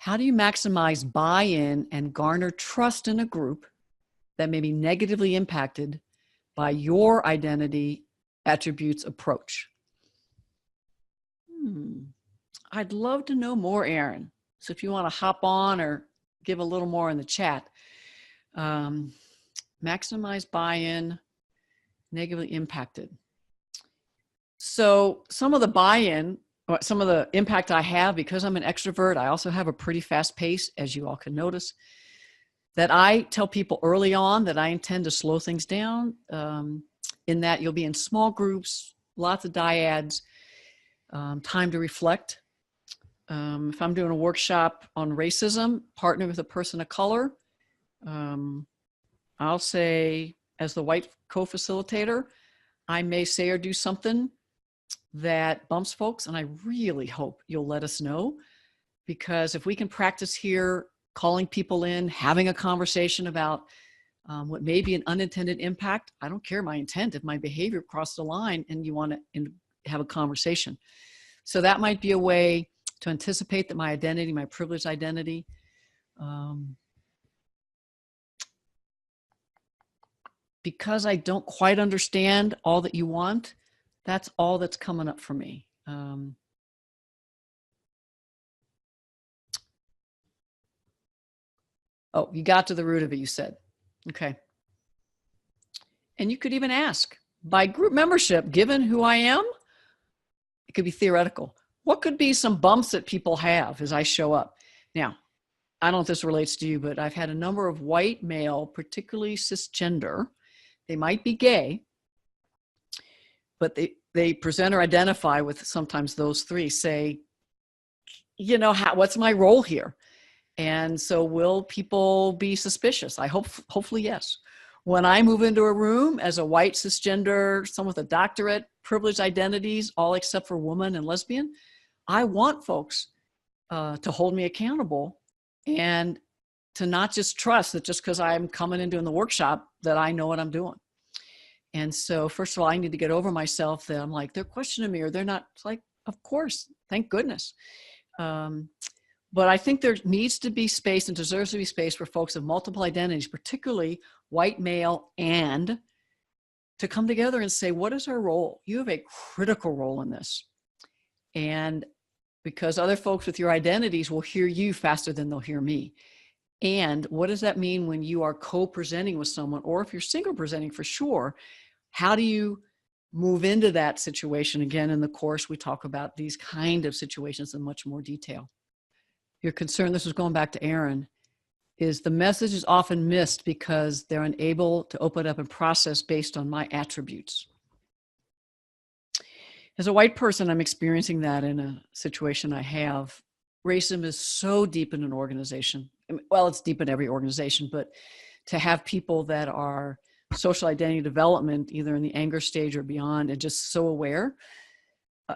how do you maximize buy-in and garner trust in a group that may be negatively impacted by your identity attributes approach? I'd love to know more, Aaron. So if you want to hop on or give a little more in the chat. Maximize buy-in, negatively impacted. So some of the buy-in, or some of the impact I have, because I'm an extrovert, I also have a pretty fast pace, as you all can notice, that I tell people early on that I intend to slow things down, in that you'll be in small groups, lots of dyads, time to reflect. If I'm doing a workshop on racism, partner with a person of color, I'll say, as the white co-facilitator, I may say or do something that bumps folks, and I really hope you'll let us know, because if we can practice here, calling people in, having a conversation about what may be an unintended impact, I don't care my intent, if my behavior crossed the line and you want to have a conversation. So that might be a way to anticipate that my identity, my privileged identity, because I don't quite understand all that you want, that's all that's coming up for me. Oh, you got to the root of it, you said. Okay. And you could even ask, by group membership, given who I am, it could be theoretical. What could be some bumps that people have as I show up? Now, I don't know if this relates to you, but I've had a number of white male, particularly cisgender. They might be gay, but they present or identify with sometimes those three, say, you know, what's my role here? And so will people be suspicious? Hopefully yes. When I move into a room as a white cisgender, someone with a doctorate, privileged identities, all except for woman and lesbian, I want folks to hold me accountable and to not just trust that just because I'm coming in doing the workshop that I know what I'm doing. And so first of all, I need to get over myself that I'm like, they're questioning me or they're not. It's like, of course, thank goodness. But I think there needs to be space and deserves to be space for folks of multiple identities, particularly white male, and to come together and say, what is our role? You have a critical role in this. And because other folks with your identities will hear you faster than they'll hear me. And what does that mean when you are co-presenting with someone, or if you're single presenting for sure, how do you move into that situation? Again, in the course, we talk about these kind of situations in much more detail. Your concern, this is going back to Aaron, is the message is often missed because they're unable to open up and process based on my attributes. As a white person, I'm experiencing that in a situation I have. Racism is so deep in an organization. Well, it's deep in every organization, but to have people that are social identity development, either in the anger stage or beyond, and just so aware,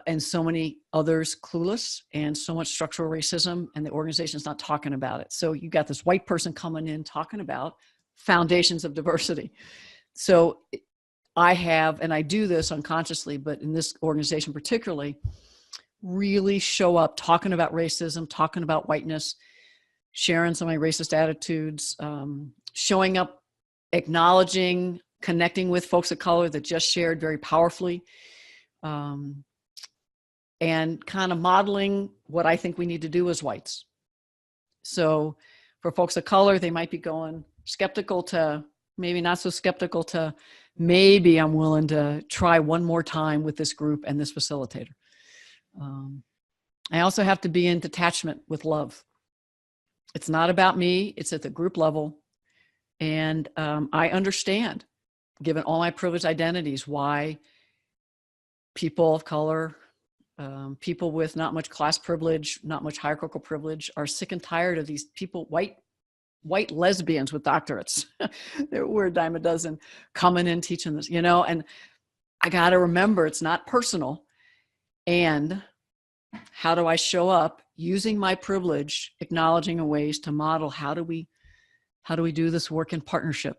and so many others clueless, and so much structural racism, and the organization's not talking about it. So you got this white person coming in talking about foundations of diversity. So I have, and I do this unconsciously, but in this organization particularly, really show up talking about racism, talking about whiteness, sharing some of my racist attitudes, showing up, acknowledging, connecting with folks of color that just shared very powerfully, and kind of modeling what I think we need to do as whites. So for folks of color, they might be going skeptical to maybe not so skeptical to maybe I'm willing to try one more time with this group and this facilitator. I also have to be in detachment with love. It's not about me, it's at the group level. And I understand, given all my privileged identities, why people of color, people with not much class privilege, not much hierarchical privilege, are sick and tired of these people, white lesbians with doctorates. We're a dime a dozen coming in teaching this, you know, and I got to remember it's not personal. And how do I show up using my privilege, acknowledging ways to model how do we do this work in partnership?